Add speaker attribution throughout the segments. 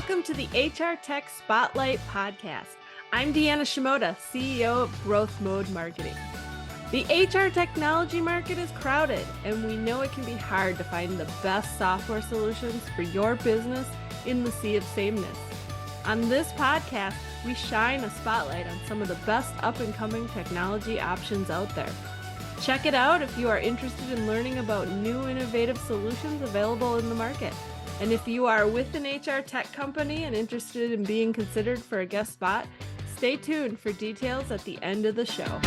Speaker 1: Welcome to the HR Tech Spotlight podcast. I'm Deanna Shimoda, CEO of Growth Mode Marketing. The HR technology market is crowded, and we know it can be hard to find the best software solutions for your business in the sea of sameness. On this podcast, we shine a spotlight on some of the best up-and-coming technology options out there. Check it out if you are interested in learning about new innovative solutions available in the market. And if you are with an HR tech company and interested in being considered for a guest spot, stay tuned for details at the end of the show.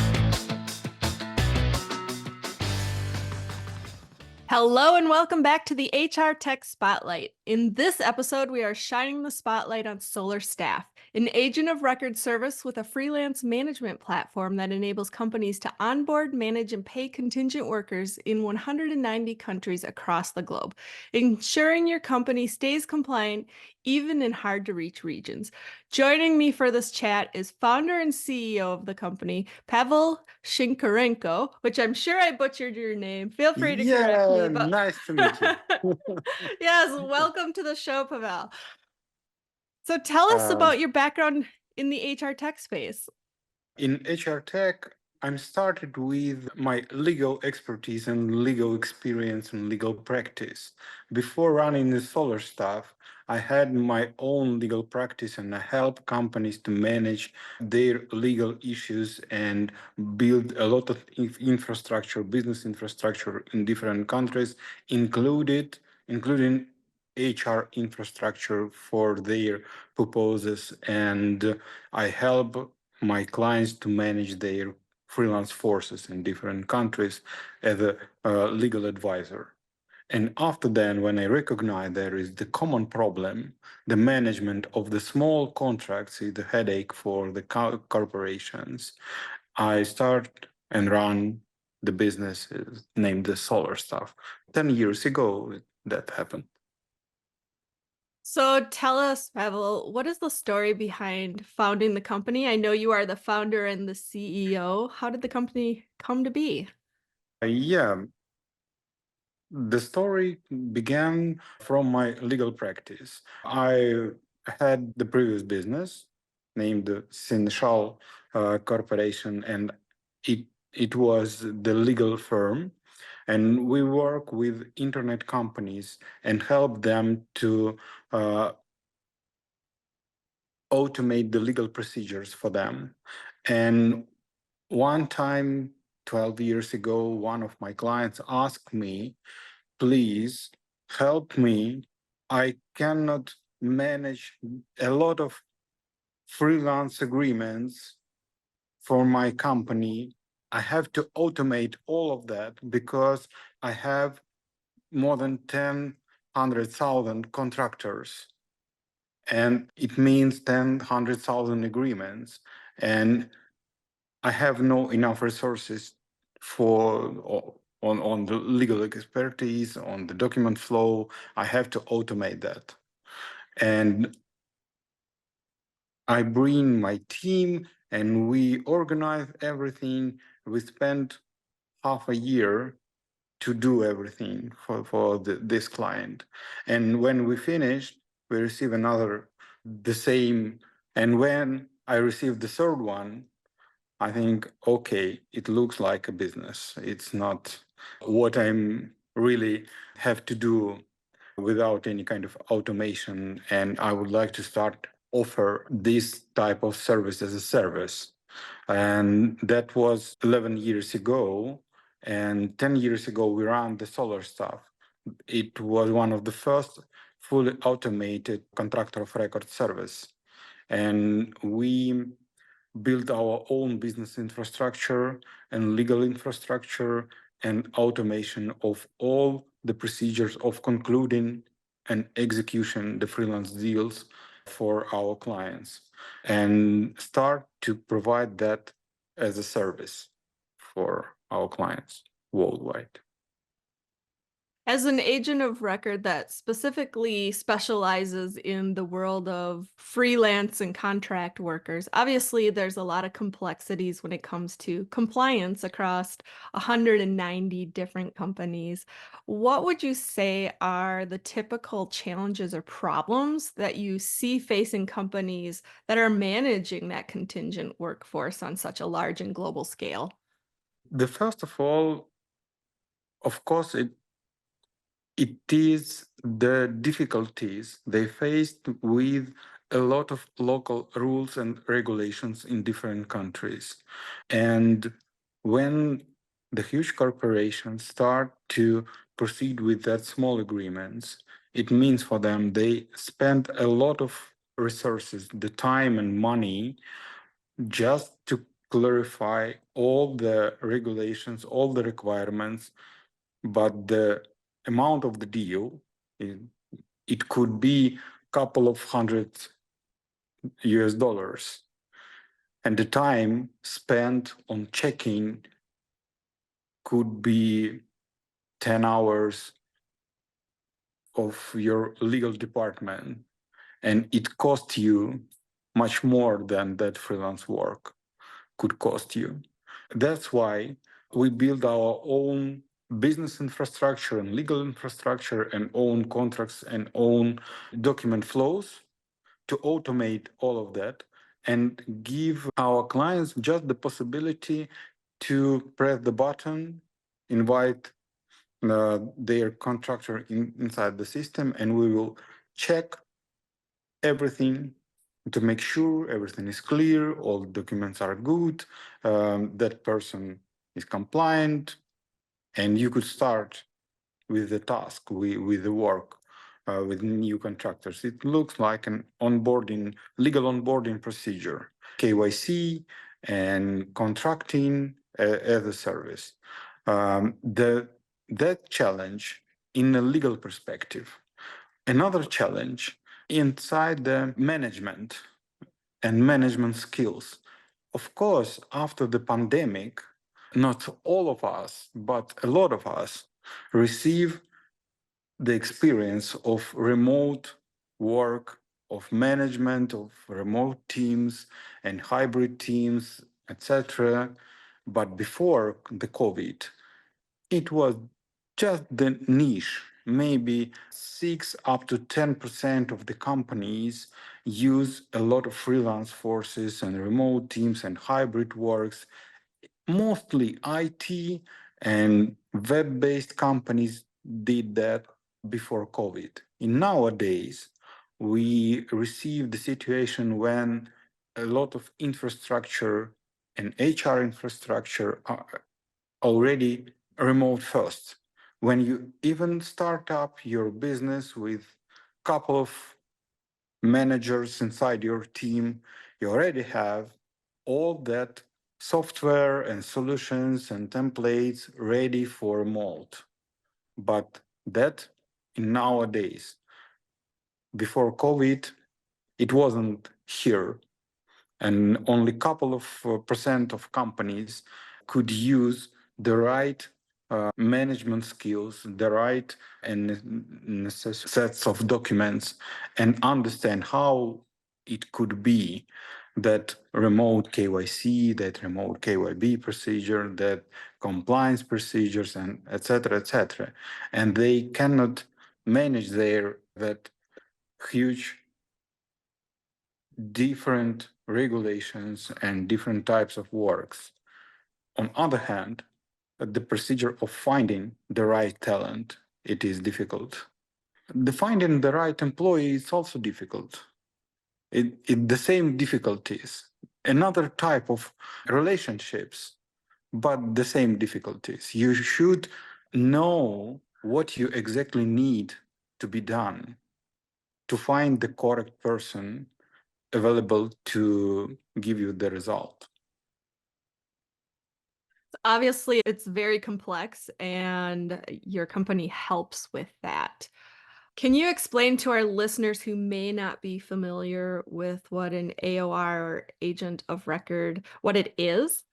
Speaker 1: Hello and welcome back to the HR Tech Spotlight. In this episode, we are shining the spotlight on Solar Staff, an agent of record service with a freelance management platform that enables companies to onboard, manage, and pay contingent workers in 190 countries across the globe, ensuring your company stays compliant even in hard-to-reach regions. Joining me for this chat is founder and CEO of the company, Pavel Shynkarenko, which I'm sure I butchered your name. Feel free to correct me. But...
Speaker 2: Nice to meet you.
Speaker 1: Yes, welcome to the show, Pavel. So tell us about your background in the HR tech space.
Speaker 2: In HR tech, I'm started with my legal expertise and legal experience and legal practice. Before running the Solar Staff, I had my own legal practice and I help companies to manage their legal issues and build a lot of infrastructure, business infrastructure in different countries, including HR infrastructure for their purposes. And I help my clients to manage their freelance forces in different countries as a legal advisor. And after that, when I recognize there is the common problem, the management of the small contracts is the headache for the corporations, I start and run the businesses named the Solar Staff. 10 years ago, that happened.
Speaker 1: So tell us, Pavel, what is the story behind founding the company? I know you are the founder and the CEO. How did the company come to be?
Speaker 2: The story began from my legal practice. I had the previous business named Sinshal Corporation, and it was the legal firm. And we work with internet companies and help them to automate the legal procedures for them. And one time, 12 years ago, one of my clients asked me, please help me. I cannot manage a lot of freelance agreements for my company. I have to automate all of that because I have more than 100,000 contractors. And it means 100,000 agreements. And I have no enough resources for on the legal expertise, on the document flow. I have to automate that. And I bring my team and we organize everything. We spent half a year to do everything for this client. And when we finished, we receive the same. And when I received the third one, I think, okay, it looks like a business. It's not what I'm really have to do without any kind of automation. And I would like to start offer this type of service as a service. And that was 11 years ago. And 10 years ago, we ran the Solar Staff. It was one of the first fully automated contractor of record service. And we build our own business infrastructure and legal infrastructure and automation of all the procedures of concluding and execution the freelance deals for our clients and start to provide that as a service for our clients worldwide.
Speaker 1: As an agent of record that specifically specializes in the world of freelance and contract workers, obviously there's a lot of complexities when it comes to compliance across 190 different companies. What would you say are the typical challenges or problems that you see facing companies that are managing that contingent workforce on such a large and global scale?
Speaker 2: The first of all, of course, it is the difficulties they faced with a lot of local rules and regulations in different countries. And when the huge corporations start to proceed with that small agreements, it means for them they spend a lot of resources, the time and money, just to clarify all the regulations, all the requirements, but the amount of the deal, it could be couple of hundred US dollars, and the time spent on checking could be 10 hours of your legal department, and it costs you much more than that freelance work could cost you. That's why we build our own business infrastructure and legal infrastructure and own contracts and own document flows to automate all of that and give our clients just the possibility to press the button, invite their contractor inside the system, and we will check everything to make sure everything is clear, all documents are good, that person is compliant, and you could start with the task, with the work, with new contractors. It looks like an onboarding, legal onboarding procedure, KYC and contracting as a service. That challenge in a legal perspective. Another challenge inside the management and management skills. Of course, after the pandemic, not all of us, but a lot of us receive the experience of remote work, of management, of remote teams and hybrid teams, etc. But before the COVID, it was just the niche. Maybe 6 up to 10% of the companies use a lot of freelance forces and remote teams and hybrid works. Mostly IT and web-based companies did that before COVID. In nowadays, we receive the situation when a lot of infrastructure and HR infrastructure are already remote first. When you even start up your business with a couple of managers inside your team, you already have all that software and solutions and templates ready for remote. But that in nowadays, before COVID, it wasn't here. And only a couple of percent of companies could use the right management skills, the right and sets of documents, and understand how it could be that remote KYC, that remote KYB procedure, that compliance procedures, and etc., etc. And they cannot manage that huge different regulations and different types of works. On other hand, the procedure of finding the right talent, it is difficult. The finding the right employee is also difficult. It the same difficulties, another type of relationships, but the same difficulties. You should know what you exactly need to be done to find the correct person available to give you the result.
Speaker 1: Obviously, it's very complex, and your company helps with that. Can you explain to our listeners who may not be familiar with what an AOR or agent of record, what it is?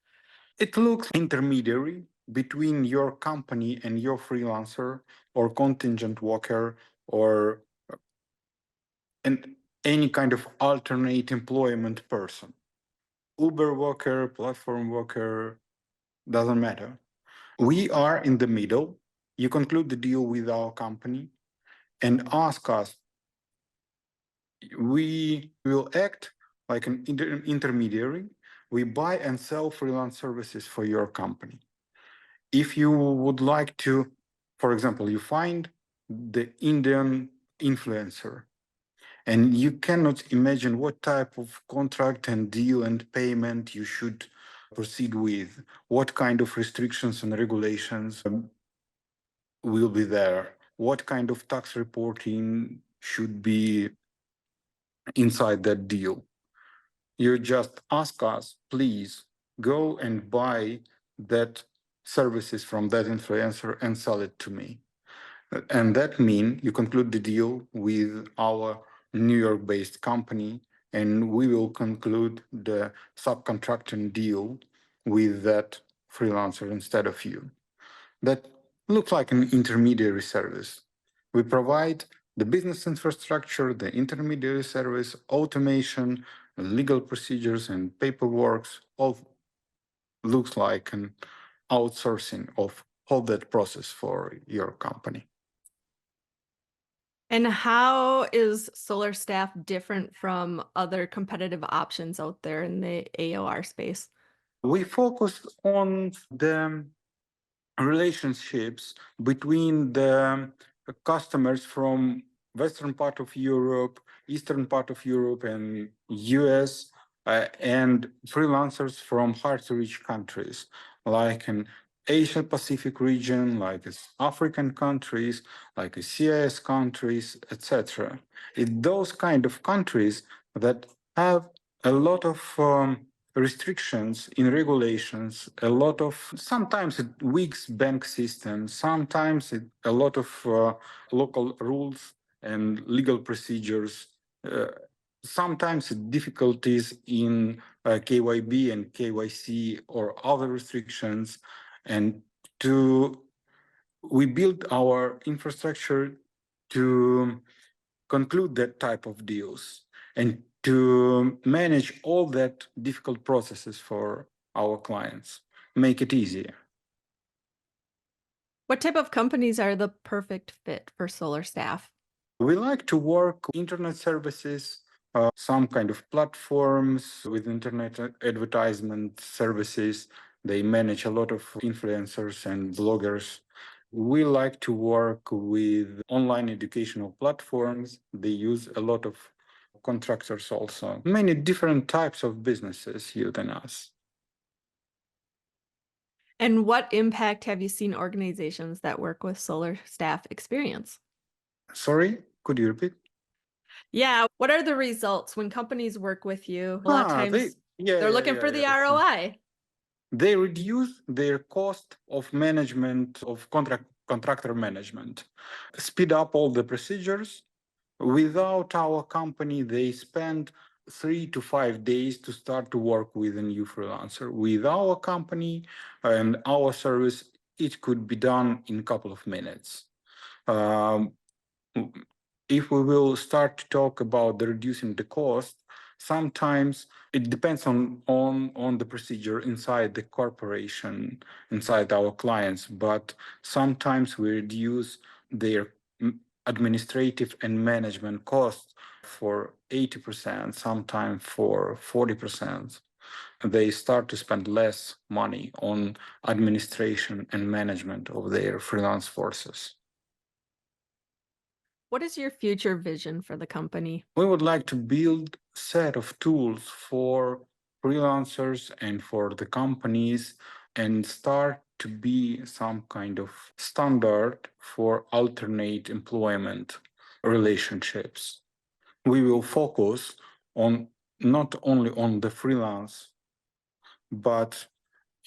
Speaker 2: It looks intermediary between your company and your freelancer or contingent worker or and any kind of alternate employment person. Uber worker, platform worker, doesn't matter. We are in the middle. You conclude the deal with our company and ask us. We will act like an intermediary. We buy and sell freelance services for your company. If you would like to, for example, you find the Indian influencer and you cannot imagine what type of contract and deal and payment you should proceed with, what kind of restrictions and regulations will be there, what kind of tax reporting should be inside that deal. You just ask us, please go and buy that services from that influencer and sell it to me. And that means you conclude the deal with our New York-based company, and we will conclude the subcontracting deal with that freelancer instead of you. That looks like an intermediary service. We provide the business infrastructure, the intermediary service, automation, legal procedures, and paperwork. All looks like an outsourcing of all that process for your company.
Speaker 1: And how is Solar Staff different from other competitive options out there in the AOR space?
Speaker 2: We focus on the relationships between the customers from western part of Europe, eastern part of Europe, and US, and freelancers from hard to reach countries like in Asia Pacific region, like African countries, like CIS countries, etc. It's those kind of countries that have a lot of restrictions in regulations, a lot of sometimes it weak bank systems, sometimes a lot of local rules and legal procedures, sometimes difficulties in KYB and KYC or other restrictions. And we build our infrastructure to conclude that type of deals and to manage all that difficult processes for our clients, make it easier.
Speaker 1: What type of companies are the perfect fit for Solar Staff?
Speaker 2: We like to work internet services, some kind of platforms with internet advertisement services. They manage a lot of influencers and bloggers. We like to work with online educational platforms. They use a lot of contractors also. Many different types of businesses using us.
Speaker 1: And what impact have you seen organizations that work with Solar Staff experience?
Speaker 2: Sorry, could you repeat?
Speaker 1: Yeah, what are the results when companies work with you? A lot of times they're looking for the ROI.
Speaker 2: They reduce their cost of management, of contractor management, speed up all the procedures. Without our company, they spend 3 to 5 days to start to work with a new freelancer. With our company and our service, it could be done in a couple of minutes. If we will start to talk about the reducing the cost, sometimes it depends on the procedure inside the corporation, inside our clients, but sometimes we reduce their administrative and management costs for 80%, sometimes for 40%. They start to spend less money on administration and management of their freelance forces.
Speaker 1: What is your future vision for the company?
Speaker 2: We would like to build a set of tools for freelancers and for the companies and start to be some kind of standard for alternate employment relationships. We will focus on not only on the freelance, but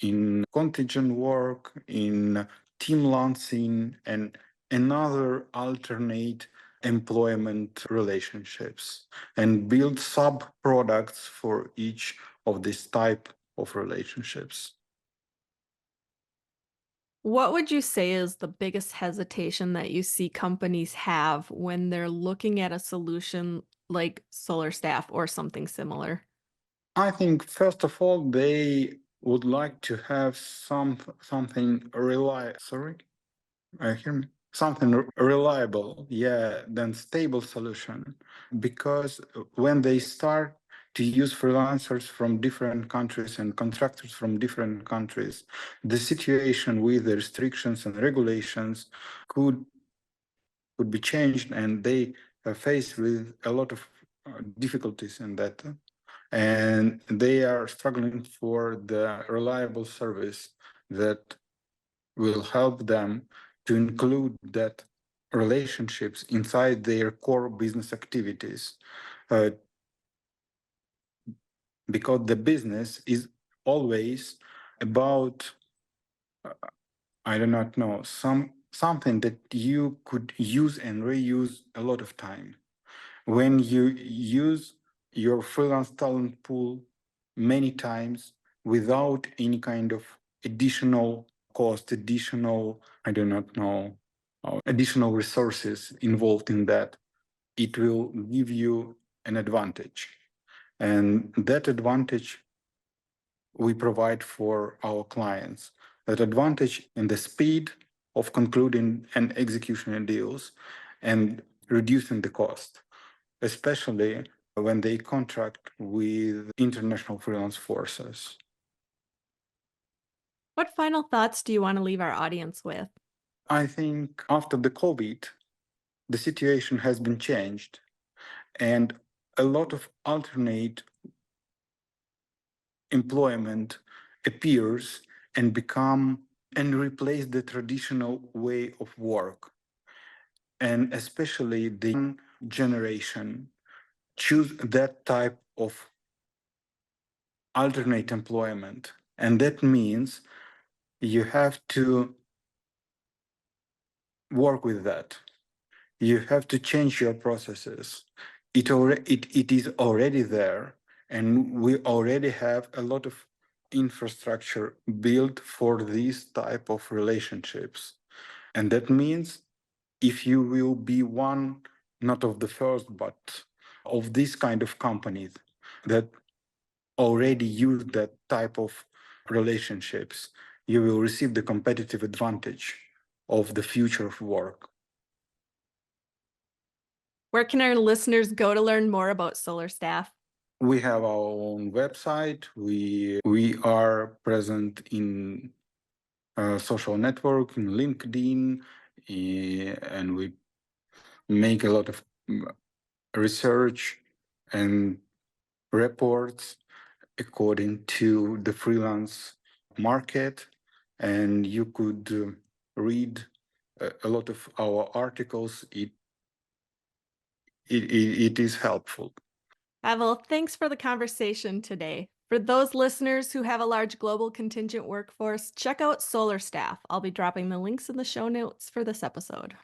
Speaker 2: in contingent work, in team launching, and another alternate employment relationships, and build sub products for each of this type of relationships.
Speaker 1: What would you say is the biggest hesitation that you see companies have when they're looking at a solution like Solar Staff or something similar?
Speaker 2: I think first of all, they would like to have something reliable. Sorry, hear me? Something reliable, yeah, than stable solution. Because when they start to use freelancers from different countries and contractors from different countries, the situation with the restrictions and regulations could be changed, and they are faced with a lot of difficulties in that, and they are struggling for the reliable service that will help them to include that relationships inside their core business activities, uh, because the business is always about, I do not know, something that you could use and reuse a lot of time. When you use your freelance talent pool many times without any kind of additional cost, additional, I do not know, additional resources involved in that, it will give you an advantage. And that advantage we provide for our clients. That advantage in the speed of concluding and execution deals and reducing the cost, especially when they contract with international freelance forces.
Speaker 1: What final thoughts do you want to leave our audience with?
Speaker 2: I think after the COVID, the situation has been changed, and a lot of alternate employment appears and become and replace the traditional way of work. And especially the young generation choose that type of alternate employment. And that means you have to work with that. You have to change your processes. It is already there, and we already have a lot of infrastructure built for these type of relationships. And that means if you will be one, not of the first, but of this kind of companies that already use that type of relationships, you will receive the competitive advantage of the future of work.
Speaker 1: Where can our listeners go to learn more about Solar Staff?
Speaker 2: We have our own website. We are present in social network, in LinkedIn, and we make a lot of research and reports according to the freelance market. And you could read a lot of our articles. It is helpful.
Speaker 1: Pavel, thanks for the conversation today. For those listeners who have a large global contingent workforce, check out Solar Staff. I'll be dropping the links in the show notes for this episode.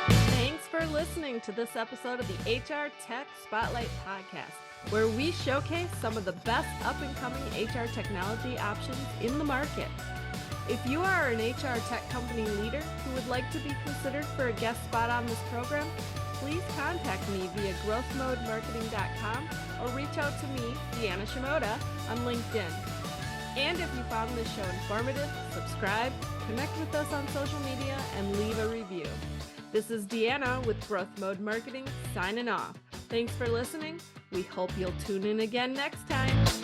Speaker 1: Thanks for listening to this episode of the HR Tech Spotlight Podcast, where we showcase some of the best up-and-coming HR technology options in the market. If you are an HR tech company leader who would like to be considered for a guest spot on this program, please contact me via growthmodemarketing.com or reach out to me, Deanna Shimoda, on LinkedIn. And if you found this show informative, subscribe, connect with us on social media, and leave a review. This is Deanna with Growth Mode Marketing signing off. Thanks for listening. We hope you'll tune in again next time.